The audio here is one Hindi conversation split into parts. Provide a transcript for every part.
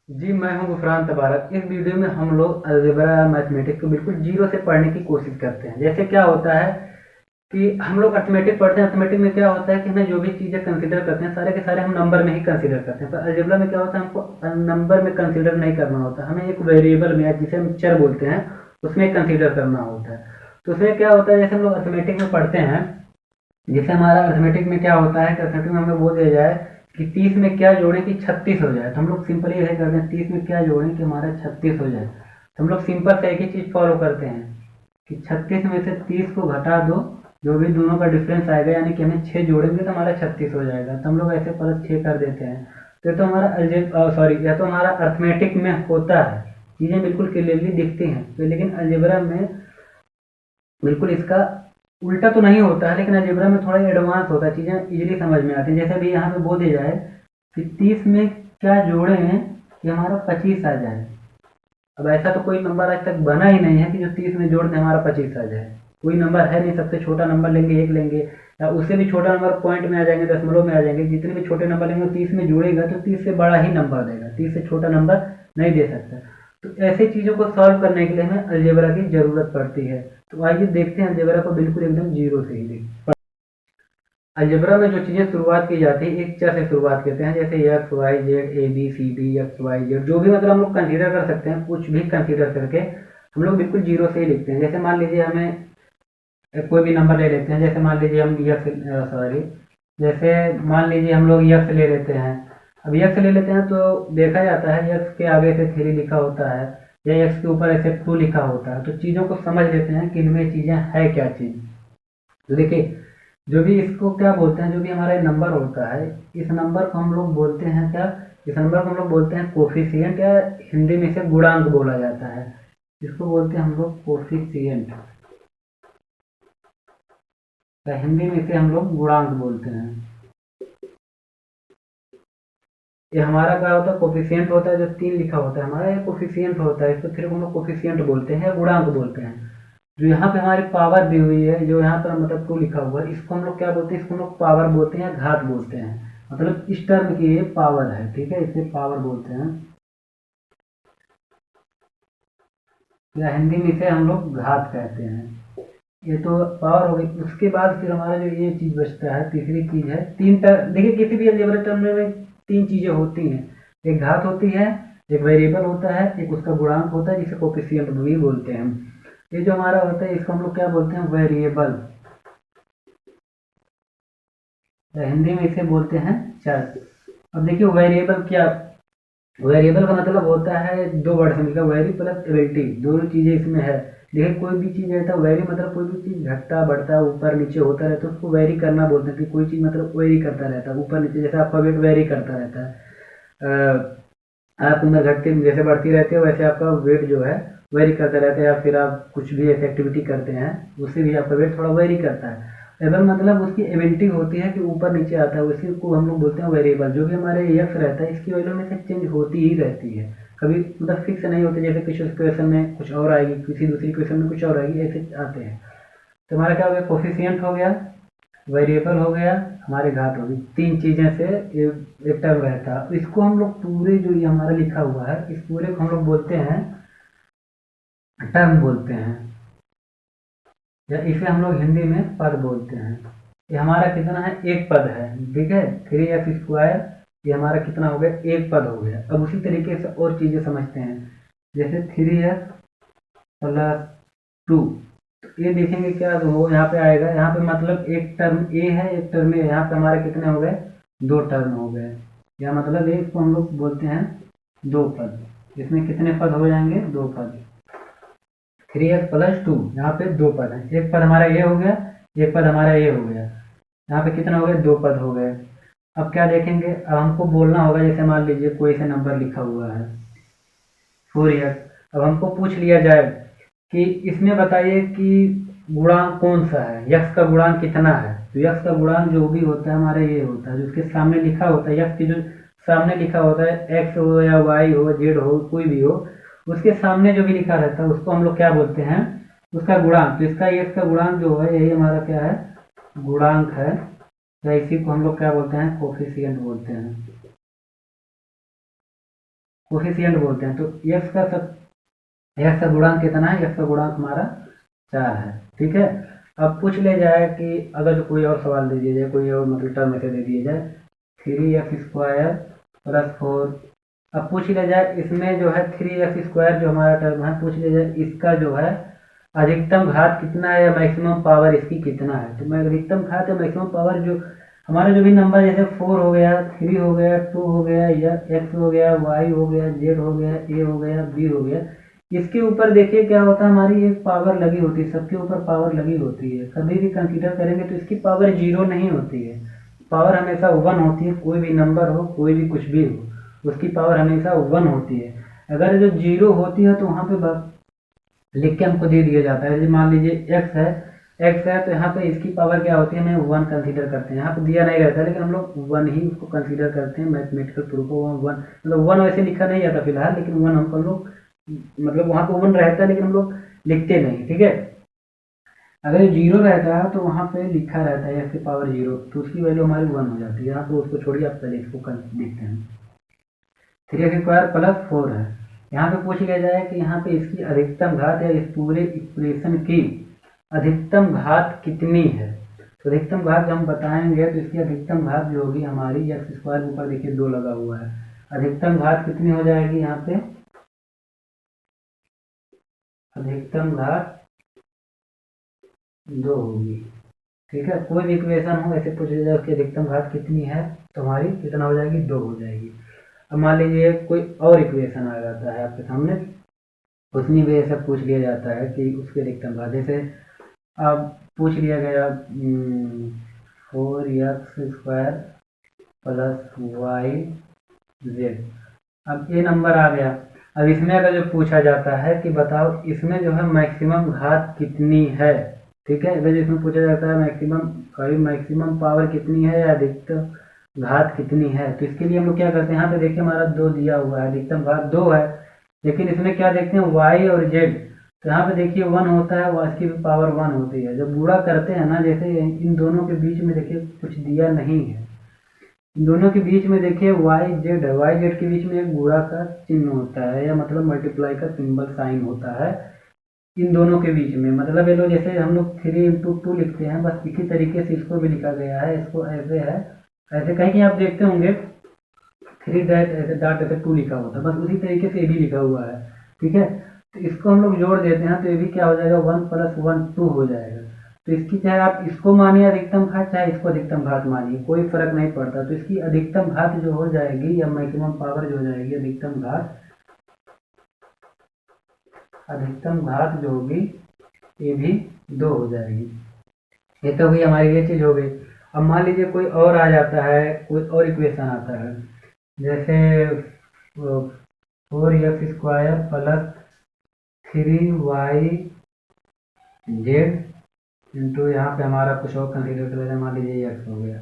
जी, मैं हूँ गुफरान तबारक। इस वीडियो में हम लोग अलजेब्रा मैथमेटिक्स को बिल्कुल जीरो से पढ़ने की कोशिश करते हैं। जैसे क्या होता है कि हम लोग अर्थमेटिक पढ़ते हैं। अर्थमेटिक में क्या होता है कि हमें जो भी चीज़ें कंसीडर करते हैं सारे के सारे हम नंबर में ही कंसीडर करते हैं, पर अलजेब्रा में क्या होता है हमको नंबर में कंसीडर नहीं करना होता। हमें एक वेरिएबल में, जिसे हम चर बोलते हैं, उसमें कंसीडर करना होता है। तो उसमें क्या होता है, जैसे हम लोग अर्थमेटिक में पढ़ते हैं, जैसे हमारा अर्थमेटिक में क्या होता है कि अर्थमेटिक में हमें बोल दिया जाए कि 30 में क्या जोड़ें कि 36 हो जाए, तो हम लोग सिंपली यही करते हैं, 30 में क्या जोड़ें कि हमारा 36 हो जाए। तो हम लोग सिंपल से एक ही चीज़ फॉलो करते हैं कि 36 में से 30 को घटा दो, जो भी दोनों का डिफरेंस आएगा, यानी कि हमें 6 जोड़ेंगे तो हमारा 36 हो जाएगा। तो हम लोग ऐसे प्लस 6 कर देते हैं। तो ये तो हमारा सॉरी, यह तो हमारा अर्थमेटिक में होता है, चीज़ें बिल्कुल क्लियरली दिखती हैं। तो लेकिन अलजेब्रा में बिल्कुल इसका उल्टा तो नहीं होता है, लेकिन अलजेब्रा में थोड़ा एडवांस होता है, चीज़ें इजीली समझ में आती हैं। जैसे अभी यहाँ पे बोल दिया जाए कि 30 में क्या जोड़े हैं कि हमारा 25 आ जाए। अब ऐसा तो कोई नंबर आज तक बना ही नहीं है कि जो 30 में जोड़ दें हमारा 25 आ जाए। कोई नंबर है नहीं। सबसे छोटा नंबर लेंगे 1 लेंगे, या उससे भी छोटा नंबर पॉइंट में आ जाएंगे, दशमलव में आ जाएंगे। जितने भी छोटे नंबर लेंगे 30 में जुड़ेगा तो 30 से बड़ा ही नंबर देगा, 30 से छोटा नंबर नहीं दे सकता। तो ऐसी चीज़ों को सॉल्व करने के लिए हमें अलजेब्रा की ज़रूरत पड़ती है। तो आइए देखते हैं अलजेब्रा को बिल्कुल एकदम जीरो से ही देख। अलजेब्रा में जो चीज़ें शुरुआत की जाती है एक चर से शुरुआत करते हैं, जैसे X Y Z, A B C D, X Y Z, जो भी मतलब हम लोग कंसीडर कर सकते हैं, कुछ भी कंसीडर करके हम लोग बिल्कुल जीरो से ही लिखते हैं। जैसे मान लीजिए हमें कोई भी नंबर ले लेते हैं, जैसे मान लीजिए हम यक्स सॉरी जैसे मान लीजिए हम लोग यक्स ले लेते हैं। अब यक्स ले लेते हैं तो देखा जाता है यक्स के आगे से 3 लिखा होता है, या यक्स के ऊपर ऐसे 2 लिखा होता है। तो चीज़ों को समझ लेते हैं कि इनमें चीज़ें है क्या चीज़। तो देखिए, जो भी इसको क्या बोलते हैं, जो भी हमारा नंबर होता है, इस नंबर को हम लोग बोलते हैं क्या, इस नंबर को हम लोग बोलते हैं कोफिशिएंट, या हिंदी में इसे गुणांक बोला जाता है। इसको बोलते हैं हम लोग कोफिशिएंट, या हिंदी में इसे हम लोग गुणांक बोलते हैं। ये हमारा क्या होता है, कोफिशिएंट होता है। जो 3 लिखा होता है हमारा, ये कोफिशिएंट होता है। इसको फिर हम लोग कोफिशिएंट बोलते हैं या गुणांक बोलते हैं। जो यहाँ पे हमारी पावर दी हुई है, जो यहाँ पर मतलब 2 लिखा हुआ है, इसको हम लोग क्या बोलते हैं, इसको हम लोग पावर बोलते हैं या घात बोलते हैं। मतलब इस टर्म की ये पावर है, ठीक है, इसे पावर बोलते हैं, या हिंदी में इसे हम लोग घात कहते हैं। ये तो पावर हो गई। उसके बाद फिर हमारा जो ये चीज़ बचता है, तीसरी चीज़ है, 3 टर्म। देखिए, किसी भी अलजेब्रा टर्म में 3 चीज़ें होती हैं। एक घात होती है, एक वेरिएबल होता है, एक उसका गुणांक होता है जिसे कोफिशिएंट भी बोलते हैं हम। ये जो हमारा होता है इसको हम लोग क्या बोलते हैं, वेरिएबल, या हिंदी में इसे बोलते हैं चर। अब देखिए वेरिएबल क्या, वेरिएबल का मतलब होता है 2 वर्ड से मिलकर, वेरी प्लस एबिलिटी, दोनों चीज़ें इसमें है। देखिए, कोई भी चीज़ रहता है वेरी मतलब कोई भी चीज़ घटता बढ़ता ऊपर नीचे होता रहता है, उसको वेरी करना बोलते हैं। कि कोई चीज़ मतलब वेरी करता रहता है ऊपर नीचे, जैसे आपका वेट वेरी करता रहता है। आप उम्र घटती जैसे बढ़ती रहती है, वैसे आपका वेट जो है वेरी करता रहता है। या फिर आप कुछ भी ऐसी एक्टिविटी करते हैं, उससे भी आपका वेट थोड़ा वेरी करता है। एबल मतलब उसकी एबिलिटी होती है कि ऊपर नीचे आता है, उसी को हम लोग बोलते हैं वेरिएबल। जो भी हमारे यक्स रहता है इसकी वैल्यू में से चेंज होती ही रहती है, कभी मतलब फिक्स नहीं होती। जैसे किसी क्वेश्चन में कुछ और आएगी, किसी दूसरी क्वेश्चन में कुछ और आएगी, ऐसे आते हैं। तो हमारा क्या हो गया, कोफिशिएंट हो गया, वेरिएबल हो गया, हमारे घात हो गई। 3 चीज़ें से एक टर्म रहता है। इसको हम लोग पूरे जो ये हमारा लिखा हुआ है, इस पूरे को हम लोग बोलते हैं टर्म बोलते हैं, या इसे हम लोग हिंदी में पद बोलते हैं। ये हमारा कितना है, एक पद है, ठीक है। 3x², ये हमारा कितना हो गया, एक पद हो गया। अब उसी तरीके से और चीज़ें समझते हैं, जैसे 3x+2। ये देखेंगे क्या वो यहाँ पे आएगा, यहाँ पे मतलब एक टर्म ए है, एक टर्म ए। यहाँ पे हमारे कितने हो गए, 2 टर्म हो गए। या मतलब एक को हम लोग बोलते हैं 2 पद। इसमें कितने पद हो जाएंगे, 2 पद। 3x+2, यहाँ पे 2 पद हैं। एक पद हमारा ये हो गया, एक पद हमारा ये हो गया। यहाँ पे कितना हो गया, 2 पद हो गए। अब क्या देखेंगे, अब हमको बोलना होगा, जैसे मान लीजिए कोई सा नंबर लिखा हुआ है 4x। अब हमको पूछ लिया जाए कि इसमें बताइए कि गुणांक कौन सा है, यक्स का गुणांक कितना है। तो यक्स का गुणांक जो भी होता है हमारा ये होता है, जो उसके सामने लिखा होता है, यक्स की जो सामने लिखा होता है, एक्स हो या वाई हो, जेड हो, कोई भी हो, उसके सामने जो भी लिखा रहता है उसको हम लोग क्या बोलते हैं, उसका गुणांक। तो इसका यक्स का गुणांक जो है यही हमारा क्या है, गुणांक है, या इसी को हम लोग क्या बोलते हैं, कोफिशिएंट बोलते हैं। कोफिशिएंट बोलते हैं। तो x का गुणांक कितना है, x का गुणांक हमारा 4 है। ठीक है, अब पूछ ले जाए कि अगर कोई और सवाल दे दिया जाए, कोई और मतलब टर्म ऐसे दे दिया जाए 3x² + 4। अब पूछ लिया जाए इसमें जो है 3x² जो हमारा टर्म है, पूछ लिया जाए इसका जो है अधिकतम घात कितना है या मैक्सिमम पावर इसकी कितना है। तो मैं अधिकतम घात या मैक्सिमम पावर जो हमारा जो भी नंबर जैसे 4 हो गया, 3 हो गया, 2 हो गया, या x हो गया, y हो गया, z हो गया, a हो गया, b हो गया, इसके ऊपर देखिए क्या होता है, हमारी एक पावर लगी होती है, सबके ऊपर पावर लगी होती है। कभी भी कंसीडर करेंगे तो इसकी पावर 0 नहीं होती है, पावर हमेशा 1 होती है। कोई भी नंबर हो, कोई भी कुछ भी हो, उसकी पावर हमेशा 1 होती है। अगर जो 0 होती है तो वहाँ पे लिख के हमको दे दिया जाता है। मान लीजिए x है तो यहाँ पे इसकी पावर क्या होती है, हमें 1 कंसीडर करते हैं। यहाँ पे दिया नहीं रहता लेकिन हम लोग 1 ही उसको कंसीडर करते हैं। मैथमेटिकल प्रूफ को 1 मतलब 1 वैसे लिखा नहीं जाता फिलहाल, लेकिन 1 हम लोग मतलब वहाँ पे 1 रहता है लेकिन हम लोग लिखते नहीं। ठीक है, अगर 0 रहता है तो वहाँ पे लिखा रहता है x की पावर 0, तो उसकी वैल्यू हमारी 1 हो जाती है। यहाँ पे उसको छोड़िए, आप पहले इसको देखते हैं। 3x² + 4 है। यहाँ पे पूछ लिया जाए कि यहाँ पे इसकी अधिकतम घात या इस पूरे इक्वेशन की अधिकतम घात कितनी है। तो अधिकतम घात जब हम बताएंगे तो इसकी अधिकतम घात जो होगी हमारी x² ऊपर देखिए 2 लगा हुआ है, अधिकतम घात कितनी हो जाएगी, यहाँ पे अधिकतम घात 2 होगी। ठीक है, कोई भी इक्वेशन हो ऐसे पूछ लिया जाए उसकी अधिकतम घात कितनी है तो हमारी कितना हो जाएगी, 2 हो जाएगी। अब मान लीजिए कोई और इक्वेशन आ जाता है आपके सामने, उसमें भी ऐसा पूछ लिया जाता है कि उसकी अधिकतम घात, जैसे अब पूछ लिया गया 4x² + yz। अब ये नंबर आ गया। अब इसमें अगर जो पूछा जाता है कि बताओ इसमें जो है मैक्सिमम घात कितनी है। ठीक है, अगर इसमें पूछा जाता है मैक्सिमम पावर कितनी है या अधिकतम घात कितनी है, तो इसके लिए हम लोग क्या करते हैं, यहाँ पे देखिए हमारा 2 दिया हुआ है, अधिकतम घात 2 है, लेकिन इसमें क्या देखते हैं y और z, तो यहाँ पे देखिए 1 होता है, y की भी पावर 1 होती है। जब गुणा करते हैं ना, जैसे इन दोनों के बीच में देखिए कुछ दिया नहीं है, इन दोनों के बीच में देखिए yz है, yz के बीच में एक गुणा का चिन्ह होता है या मतलब मल्टीप्लाई का सिंबल साइन होता है इन दोनों के बीच में। मतलब ये लोग जैसे हम लोग 3 × 2 लिखते हैं, बस इसी तरीके से इसको भी लिखा गया है। इसको ऐसे है, ऐसे कहीं आप देखते होंगे 3 ऐसे डॉट ऐसे 2 लिखा होता है, बस उसी तरीके से ये भी लिखा हुआ है। ठीक है, तो इसको हम लोग जोड़ देते हैं तो ये भी क्या हो जाएगा, 1 + 1 2 हो जाएगा। तो इसकी चाहे आप इसको मानिए अधिकतम घात, चाहे इसको अधिकतम घात मानिए, कोई फर्क नहीं पड़ता। तो इसकी अधिकतम घात जो हो जाएगी या मैक्सिमम पावर जो हो जाएगी, अधिकतम घात जो होगी ये भी 2 हो जाएगी। ये तो हुई हमारी ये चीज हो गई। अब मान लीजिए कोई और आ जाता है, कोई और इक्वेशन आता है, जैसे 4x² + 3yz इंटू यहाँ पे हमारा कुछ और कंसीडर कर लेते हैं, मान लीजिए x हो गया।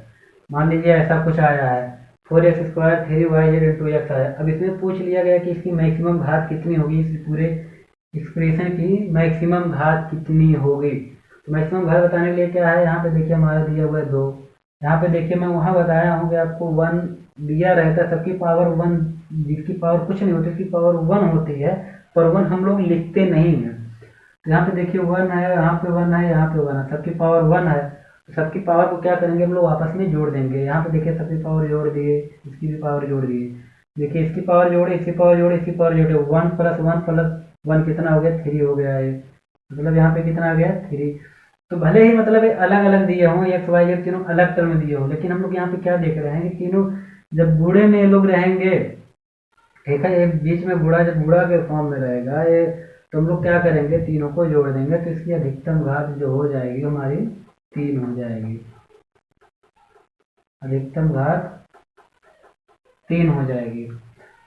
मान लीजिए ऐसा कुछ आया है 4x² 3yz इंटू x आया। अब इसमें पूछ लिया गया कि इसकी मैक्सिमम घात कितनी होगी, इस पूरे एक्सप्रेशन की मैक्सिमम घात कितनी होगी। तो मैक्सिमम घात बताने के लिए क्या है, यहाँ पे देखिए हमारा दिया हुआ है 2। यहाँ पे देखिए मैं वहाँ बताया हूँ कि आपको 1 दिया रहता है, सबकी पावर 1, जिसकी पावर कुछ नहीं होती उसकी पावर 1 होती है, पर 1 हम लोग लिखते नहीं हैं। यहाँ पे देखिए 1 है, यहाँ पे 1 है, यहाँ पे 1 है, सबकी पावर 1 है। तो सबकी पावर को क्या करेंगे हम लोग आपस में जोड़ देंगे। यहाँ पे देखिए सबकी पावर जोड़ दिए, इसकी भी पावर जोड़ दिए, देखिए इसकी पावर जोड़े, इसकी पावर जोड़े, इसकी पावर जोड़े, 1 + 1 + 1 कितना हो गया, 3 हो गया है। मतलब यहाँ पे कितना आ गया, 3। तो भले ही मतलब अलग अलग दिए हों, x y z तीनों अलग टर्म दिए हों, लेकिन हम लोग यहाँ पे क्या देख रहे हैं कि तीनों जब गुणे में ये लोग रहेंगे, ठीक है, एक बीच में गुणा, जब गुणा के फॉर्म में रहेगा ये, तो हम लोग क्या करेंगे, तीनों को जोड़ देंगे, तो इसकी अधिकतम घात जो हो जाएगी हमारी 3 हो जाएगी। अधिकतम घात 3 हो जाएगी।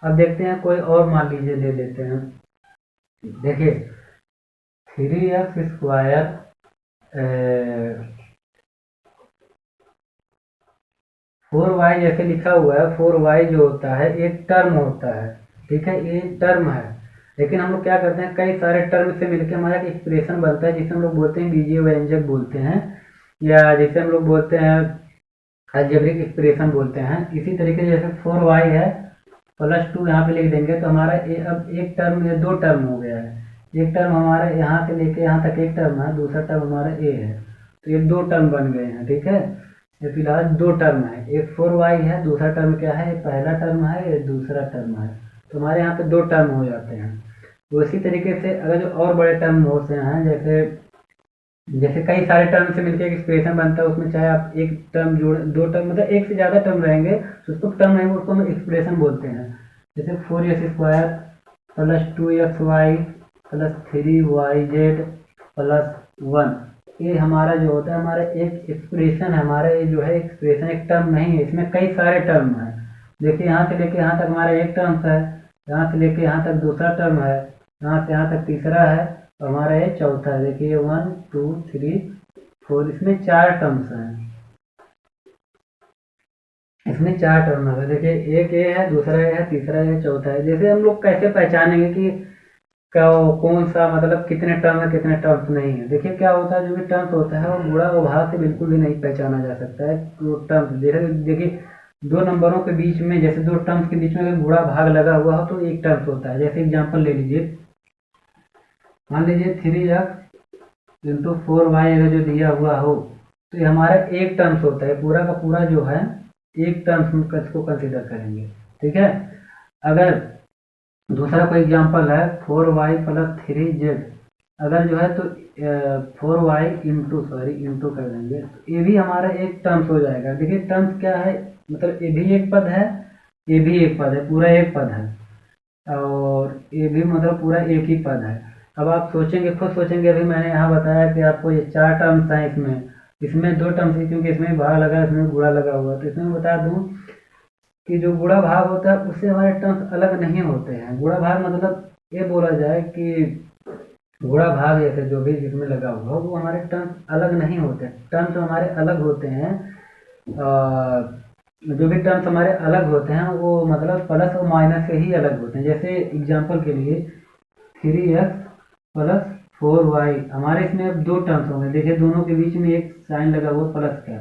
अब देखते हैं कोई और मान लीजिए ले लेते हैं, देखिए 3x² 4y जैसे लिखा हुआ है, 4y जो होता है एक टर्म होता है। ठीक है, ये टर्म है, लेकिन हम लोग क्या करते हैं, कई सारे टर्म से मिलकर हमारा एक एक्सप्रेशन बनता है जिसे हम लोग बोलते हैं बीजीय व्यंजक बोलते हैं, या जिसे हम लोग बोलते हैं अलजेब्रिक एक्सप्रेशन बोलते हैं। इसी तरीके से जैसे 4y है, +2 यहाँ पे लिख देंगे तो हमारा अब एक टर्म, ये 2 टर्म हो गया है। एक टर्म हमारा यहाँ से लेके यहाँ तक एक टर्म है, दूसरा टर्म हमारा ए है, तो ये 2 टर्म बन गए हैं। ठीक है, ये फिलहाल 2 टर्म है, एक 4y है, दूसरा टर्म क्या है, पहला टर्म है, ये दूसरा टर्म है, तो हमारे यहाँ पे 2 टर्म हो जाते हैं। तो इसी तरीके से अगर जो और बड़े टर्म होते हैं, जैसे जैसे कई सारे टर्म से मिलकर एक एक्सप्रेशन बनता है, उसमें चाहे आप एक टर्म जोड़, 2 टर्म मतलब एक से ज़्यादा टर्म रहेंगे तो उसको टर्म रहेंगे, उसको हम एक्सप्रेशन बोलते हैं। जैसे 4x² + 2xy + 3yz + 1, ये हमारा जो होता है हमारा एक एक्सप्रेशन है। हमारा ये जो है एक्सप्रेशन एक टर्म नहीं है, इसमें कई सारे टर्म हैं। देखिए यहाँ से लेके यहाँ तक हमारा एक टर्म है, यहाँ से लेके यहाँ तक दूसरा टर्म है, यहाँ से यहाँ तक तीसरा है, और हमारा ये चौथा है। देखिए 1 2 3 4, इसमें 4 टर्म्स हैं, इसमें 4 टर्म है। देखिए एक ए है, दूसरा ए है, तीसरा ए, चौथा है। जैसे हम लोग कैसे पहचानेंगे कि कौन सा मतलब कितने टर्म है कितने टर्म्स नहीं है। देखिए क्या होता है, जो भी टर्म्स होता है वो गुणा व भाग से बिल्कुल भी नहीं पहचाना जा सकता है। तो टर्म्स देखिए 2 नंबरों के बीच में, जैसे 2 टर्म्स के बीच में अगर गुणा भाग लगा हुआ हो तो एक टर्म्स होता है। जैसे एग्जांपल ले लीजिए, मान लीजिए 3x × 4y अगर जो दिया हुआ हो तो ये हमारा एक टर्म्स होता है, पूरा का पूरा जो है एक टर्म्स को कंसिडर करेंगे। ठीक है, अगर दूसरा कोई एग्जांपल है 4y + 3z, अगर जो है तो 4y इंटू कर देंगे तो ये भी हमारा एक टर्म्स हो जाएगा। देखिए टर्म्स क्या है, मतलब ये भी एक पद है, ये भी एक पद है, पूरा एक पद है, और ये भी मतलब पूरा एक ही पद है। अब आप सोचेंगे, खुद सोचेंगे, अभी मैंने यहाँ बताया कि आपको ये 4 टर्म्स हैं, इसमें 2 टर्म्स है क्योंकि इसमें भाग लगा, इसमें गुणा लगा हुआ, तो इसमें बता दूं कि जो गुणा भाग होता है उससे हमारे टर्म्स अलग नहीं होते हैं। गुणा भाग मतलब ये बोला जाए कि गुणा भाग जैसे जो भी जिसमें लगा हुआ वो हमारे टर्म्स अलग नहीं होते। टर्म्स हमारे अलग होते हैं, जो भी टर्म्स हमारे अलग होते हैं वो मतलब प्लस और माइनस से ही अलग होते हैं। जैसे एग्जांपल के लिए 3x + 4y, हमारे इसमें अब 2 टर्म्स होंगे। देखिए दोनों के बीच में एक साइन लगा हुआ प्लस का,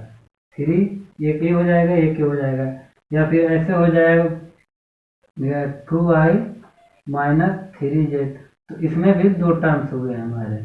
3 एक ये हो जाएगा, एक ये हो जाएगा, या फिर ऐसे हो जाएगा 2y - 3z, तो इसमें भी 2 टर्म्स हुए हैं हमारे।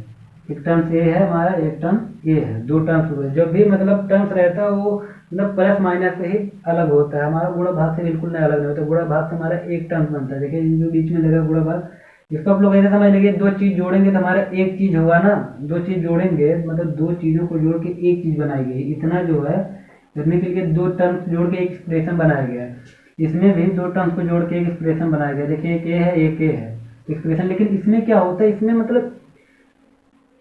एक टर्म्स ए है हमारा, एक टर्म ए है, 2 टर्म्स हुए। जब भी मतलब टर्म्स रहता है वो मतलब प्लस माइनस से ही अलग होता है, हमारा गुणा भाग से बिल्कुल नहीं अलग नहीं होता। गुणा भाग से हमारा एक टर्म बनता है। देखिए जो बीच में लगा गुणा भाग, इसको आप लोग ऐसे समझ लीजिए 2 चीज जोड़ेंगे तो हमारा एक चीज होगा ना, 2 चीज जोड़ेंगे मतलब 2 चीजों को जोड़ के एक चीज बनाई गई। इतना जो है करने के लिए 2 टर्म्स जोड़ के एक एक्सप्रेशन बनाया गया है। इसमें भी 2 टर्म्स को जोड़ के एक एक्सप्रेशन बनाया गया। देखिए एक ए है, एक ए है एक्सप्रेशन, लेकिन इसमें क्या होता है, इसमें मतलब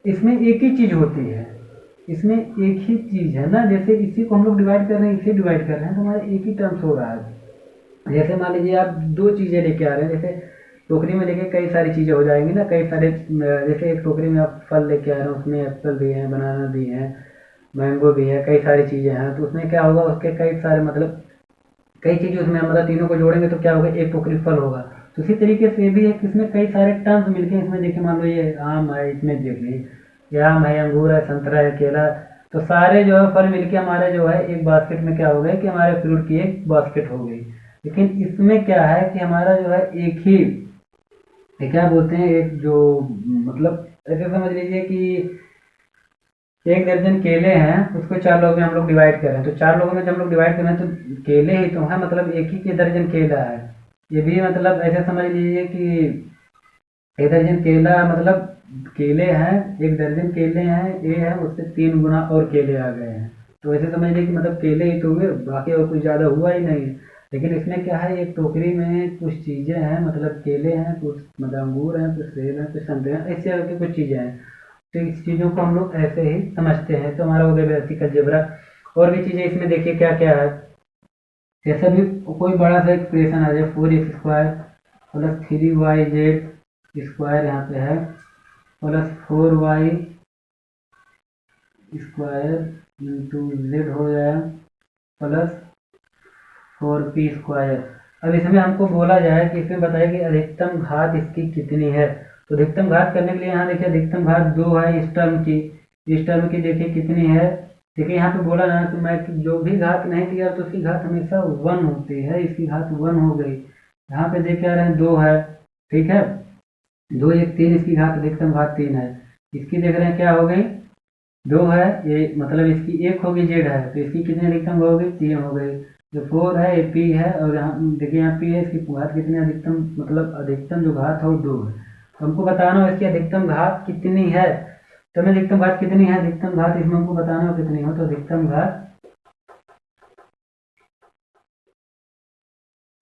इसमें एक ही चीज होती है, इसमें एक ही चीज है ना। जैसे इसी को हम लोग डिवाइड कर रहे हैं, इसे डिवाइड कर रहे हैं, तो हमारा एक ही टर्म्स हो रहा है। जैसे मान लीजिए आप 2 चीजें लेके आ रहे हैं, जैसे टोकरी में लेके कई सारी चीजें हो जाएंगी ना, कई सारे, जैसे एक टोकरी में आप फल लेके आ रहे हैं, उसमें एप्पल भी है, बनाना भी है, मैंगो भी है, कई सारी चीजें हैं, तो उसमें क्या होगा, उसके कई सारे मतलब कई चीजें उसमें मतलब तीनों को जोड़ेंगे तो क्या होगा, एक टोकरी फल होगा। तो इसी तरीके से भी है, इसमें कई सारे टर्म्स मिलके इसमें देखिए, मान लो ये आम है, इसमें देखिए ये आम है, अंगूर है, संतरा है, केला, तो सारे जो है फल मिलके हमारे जो है एक बास्केट में क्या हो गए कि हमारे फ्रूट की एक बास्केट हो गई। लेकिन इसमें क्या है कि हमारा जो है एक ही, क्या बोलते हैं, एक जो मतलब ऐसे समझ लीजिए कि 1 दर्जन केले हैं, उसको 4 लोगों में हम लोग डिवाइड कर रहे हैं, तो 4 लोगों में जब हम लोग डिवाइड कर रहे हैं तो केले ही तो है, मतलब एक ही के दर्जन केला है। ये भी मतलब ऐसे समझ लीजिए कि 1 दर्जन केला मतलब केले हैं, 1 दर्जन केले हैं, ये है, उससे 3 गुना और केले आ गए हैं। तो ऐसे समझ लीजिए कि मतलब केले ही तो हुए, बाकी और कुछ ज़्यादा हुआ ही नहीं। लेकिन इसमें क्या है, एक टोकरी में कुछ चीज़ें हैं, मतलब केले हैं, कुछ मतलब अंगूर हैं, कुछ सेब हैं, कुछ संतरे हैं, ऐसे करके कुछ चीज़ें हैं। तो इस चीज़ों को हम लोग ऐसे ही समझते हैं। तो हमारा हो गया बेसिक अलजेब्रा। और भी चीज़ें इसमें देखिए क्या क्या है, जैसे भी कोई बड़ा सा एक्सप्रेशन आ जाए, 4x² + 3yz² यहाँ पे है, + 4y² × z हो गया, + 4p²। अब इसमें हमको बोला जाए कि इसमें बताइए कि अधिकतम घात इसकी कितनी है। तो अधिकतम घात करने के लिए यहाँ देखिए अधिकतम घात 2 है इस टर्म की, इस टर्म की देखिए कितनी है। देखिए यहाँ पे बोला ना, तो मैं जो भी घात नहीं दिया तो उसकी घात हमेशा 1 होती है, इसकी घात 1 हो गई। यहाँ पे देख क्या रहे हैं 2 है, ठीक है, 2 1 3, इसकी घात अधिकतम घात 3 है। इसकी देख रहे हैं क्या हो गई, 2 है, ये मतलब इसकी 1 होगी, जेड है तो इसकी कितनी अधिकतम हो गई, 3 हो गई। जो 4 है ये पी है, और यहाँ देखिए यहाँ पी है, इसकी घात कितनी अधिकतम, मतलब अधिकतम जो घात है वो 2 है। तो हमको बताना हो इसकी अधिकतम घात कितनी है, तो हमें अधिकतम घात कितनी है, अधिकतम घात इसमें हमको बताना हो कितनी हो, तो अधिकतम घात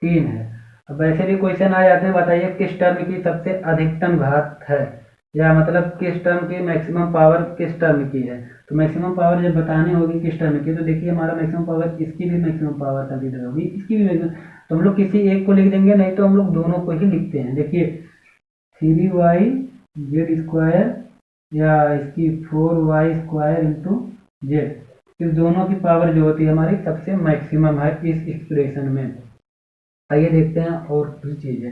3 है। अब ऐसे भी क्वेश्चन आ जाते हैं, बताइए किस टर्म की सबसे अधिकतम घात है, या मतलब किस टर्म की मैक्सिमम पावर किस टर्म की है। तो मैक्सिमम पावर जब बतानी होगी किस टर्म की, तो देखिए हमारा मैक्सिमम पावर, इसकी भी मैक्सिमम पावर कंसीडर होगी, इसकी भी मैक्सिमम, तो हम लोग किसी एक को लिख देंगे, नहीं तो हम लोग दोनों को ही लिखते हैं। देखिए 3y जेड स्क्वायर या इसकी 4y स्क्वायर इंटू जेड, इस दोनों की पावर जो होती है हमारी सबसे मैक्सिमम है इस एक्सप्रेशन में। आइए देखते हैं और भी चीज़ें।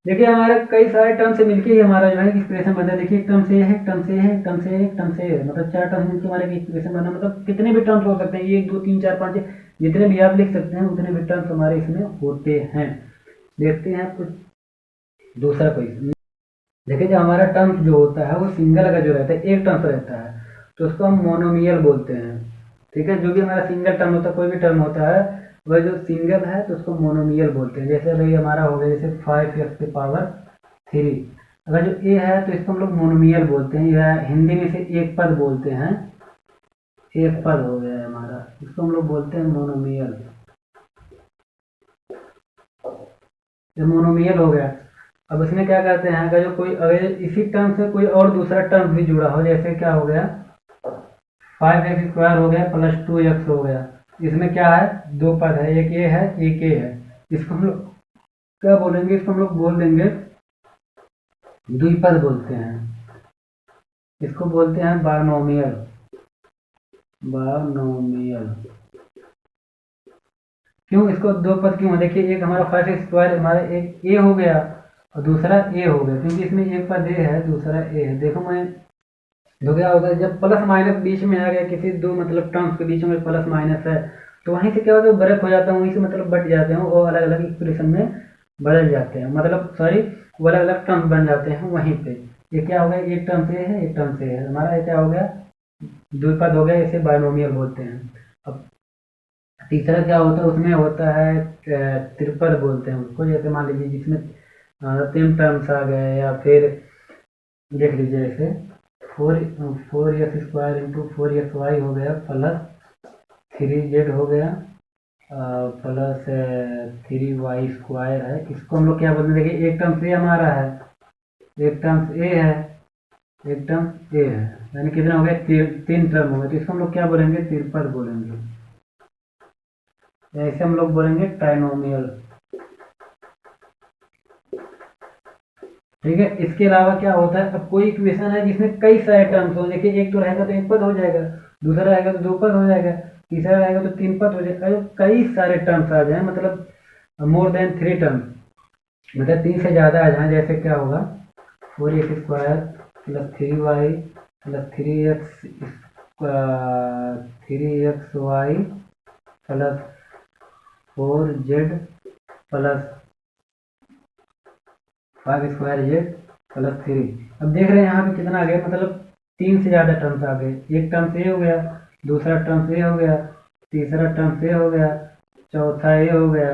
देखिए हमारे कई सारे टर्म से मिलके ही हमारा जो है एक्सप्रेशन बनता है। देखिए एक टर्म से है, एक टर्म से है, एक टर्म से है, एक टर्म से है, मतलब 4 टर्म मिलकर हमारे एक्सप्रेशन बना, मतलब कितने भी टर्म्स हो सकते हैं, 1 2 3 4 5 जितने भी आप लिख सकते हैं उतने भी टर्म्स हमारे इसमें होते हैं। देखते हैं कुछ दूसरा क्वेश्चन। देखिए जो हमारा टर्म जो होता है वो सिंगल का जो रहता है, एक टर्म रहता है, तो उसको हम मोनोमियल बोलते हैं। ठीक है, जो भी हमारा सिंगल टर्म होता है, कोई भी टर्म होता है वह जो सिंगल है तो उसको मोनोमियल बोलते हैं। जैसे भाई हमारा हो गया जैसे 5x⁻3, अगर जो ए है तो इसको हम लोग मोनोमियल बोलते हैं, या हिंदी में से एक पद बोलते हैं, एक पद हो गया है हमारा, इसको हम लोग बोलते हैं मोनोमियल। ये मोनोमियल हो गया। अब इसमें क्या कहते हैं, अगर जो कोई अगर इसी टर्म से कोई और दूसरा टर्म भी जुड़ा हो, जैसे क्या हो गया 5x² हो गया प्लस 2x हो गया, इसमें क्या है, 2 पद है, एक ए है एक ए है, इसको हम लोग क्या बोलेंगे, इसको हम लोग बोल देंगे द्विपद बोलते हैं, इसको बोलते हैं बायनोमियल। बायनोमियल क्यों, इसको 2 पद क्यों है, देखिए एक हमारा 5x² हमारा एक ए हो गया और दूसरा ए हो गया, क्योंकि इसमें एक पद ए है दूसरा ए है। देखो मैं तो क्या होगा, जब प्लस माइनस बीच में आ गया किसी दो मतलब टर्म्स के बीच में प्लस माइनस है, तो वहीं से क्या होता है ब्रेक हो जाता है, वहीं से मतलब बट जाते हैं और अलग अलग एक्सप्रेशन में बदल जाते हैं, मतलब सॉरी वो अलग अलग टर्म्स बन जाते हैं वहीं पे। ये क्या हो गया, एक टर्म से है एक टर्म से है, हमारा ये क्या हो गया द्विपद हो गया, इसे बायनोमियल बोलते हैं। अब तीसरा क्या होता है, उसमें होता है त्रिपद बोलते हैं उसको, जैसे मान लीजिए जिसमें 3 टर्म्स आ गए, या फिर देख लीजिए जैसे 4x² इंटू 4xy हो गया प्लस 3z हो गया प्लस 3y² है, इसको हम लोग क्या बोलते हैं, देखिए एक टर्म से हमारा है, एक टर्म ए है, एक टर्म ए है, यानी कितना हो गया 3 टर्म हो गए, तो इसको हम लोग क्या बोलेंगे, त्रिपद बोलेंगे, ऐसे हम लोग बोलेंगे ट्राइनोमियल। ठीक है, इसके अलावा क्या होता है, अब कोई इक्वेशन है जिसमें कई सारे टर्म्स हो, देखिए एक तो रहेगा तो एक पद हो जाएगा, दूसरा रहेगा तो 2 पद हो जाएगा, तीसरा रहेगा तो 3 पद हो जाएगा, तो कई सारे टर्म्स आ जाए, मतलब मोर देन 3 टर्म्स, मतलब 3 से ज़्यादा आ जाए, जैसे क्या होगा 4x² plus 3y plus 3xy plus 4z plus 5² plus 3। अब देख रहे हैं यहाँ पे कितना आ गया, मतलब 3 से ज़्यादा टर्म्स आ गए, एक टर्म से हो गया, दूसरा टर्म से हो गया, तीसरा टर्म से हो गया, चौथा ए हो गया,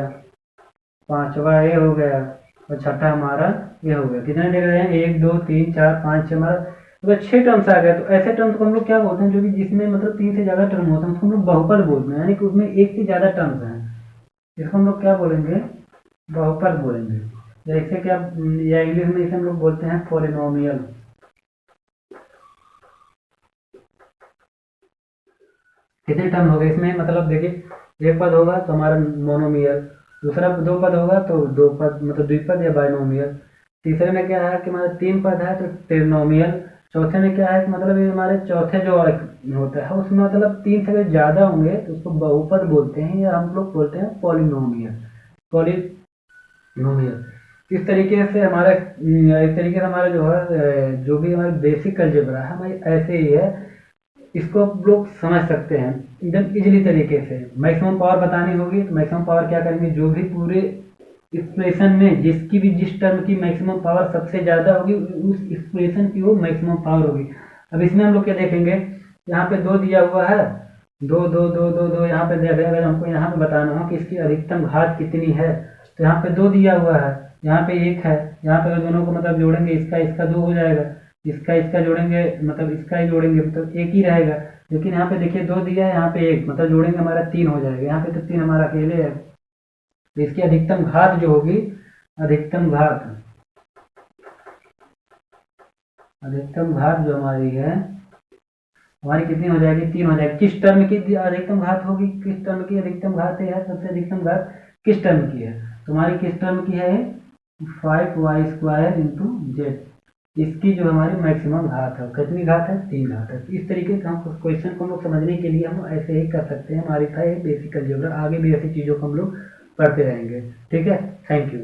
पांचवा ए हो गया और छठा हमारा ये हो गया। कितने देख रहे हैं 1 2 3 4 5 6, हमारा तो 6 टर्म्स आ गए। तो ऐसे टर्म्स को हम लोग क्या बोलते हैं, जो भी जिसमें मतलब 3 से ज़्यादा टर्म होते हैं उसको हम लोग बहुपद बोलते हैं, यानी कि उसमें एक से ज़्यादा टर्म्स हैं, इसको हम लोग क्या बोलेंगे, बहुपद बोलेंगे। जैसे कि आप या इंग्लिश में इसे हम लोग बोलते हैं पॉलिनोमियल। कितने टर्म हो गए इसमें, मतलब देखिए एक पद होगा तो हमारा मोनोमियल, दूसरा 2 पद होगा तो 2 पद मतलब द्विपद या बायनोमियल, तीसरे में क्या है कि हमारा 3 पद है तो ट्रिनोमियल, चौथे में क्या है कि मतलब ये हमारे चौथे जो होता है उसमें मतलब 3 से ज़्यादा होंगे तो उसको बहुपद बोलते हैं, या हम लोग बोलते हैं पॉलिनोमियल। पॉलिनोमियल इस तरीके से हमारा जो है जो भी हमारा बेसिक अलजेब्रा है हमारी ऐसे ही है, इसको आप लोग समझ सकते हैं एकदम इजीली तरीके से। मैक्सिमम पावर बतानी होगी तो मैक्सिमम पावर क्या करेंगे, जो भी पूरे एक्सप्रेशन में जिसकी भी जिस टर्म की मैक्सिमम पावर सबसे ज़्यादा होगी उस एक्सप्रेशन की वो मैक्सिमम पावर होगी। अब इसमें हम लोग क्या देखेंगे, यहाँ पे 2 दिया हुआ है, 2 यहाँ पे देखिए, अगर हमको यहाँ पे बताना हो कि इसकी अधिकतम घात कितनी है तो यहाँ पे 2 दिया हुआ है, यहाँ पे 1 है, यहाँ पे दोनों को मतलब जोड़ेंगे, इसका इसका 2 हो जाएगा, इसका इसका जोड़ेंगे मतलब इसका ही जोड़ेंगे मतलब 1 ही रहेगा। लेकिन यहाँ पे देखिए 2 दिया है, यहाँ पे 1 मतलब जोड़ेंगे हमारा 3 हो जाएगा, यहाँ पे तो 3 हमारा अकेले है। तो इसकी अधिकतम घात जो होगी, अधिकतम घात जो हमारी है, हमारी कितनी हो जाएगी, 3 हो जाएगी। किस टर्म की अधिकतम घात होगी, किस टर्म की अधिकतम घात है यार, सबसे अधिकतम घात किस टर्म की है, तो हमारी किस टर्म की है, 5y² इंटू जेड। इसकी जो हमारी मैक्सिमम घात है, कितनी घात है, 3 घात है। इस तरीके से हम क्वेश्चन को हम लोग समझने के लिए हम ऐसे ही कर सकते हैं। हमारी था ये बेसिक अलजेब्रा, आगे भी ऐसी चीज़ों को हम लोग पढ़ते रहेंगे। ठीक है, थैंक यू।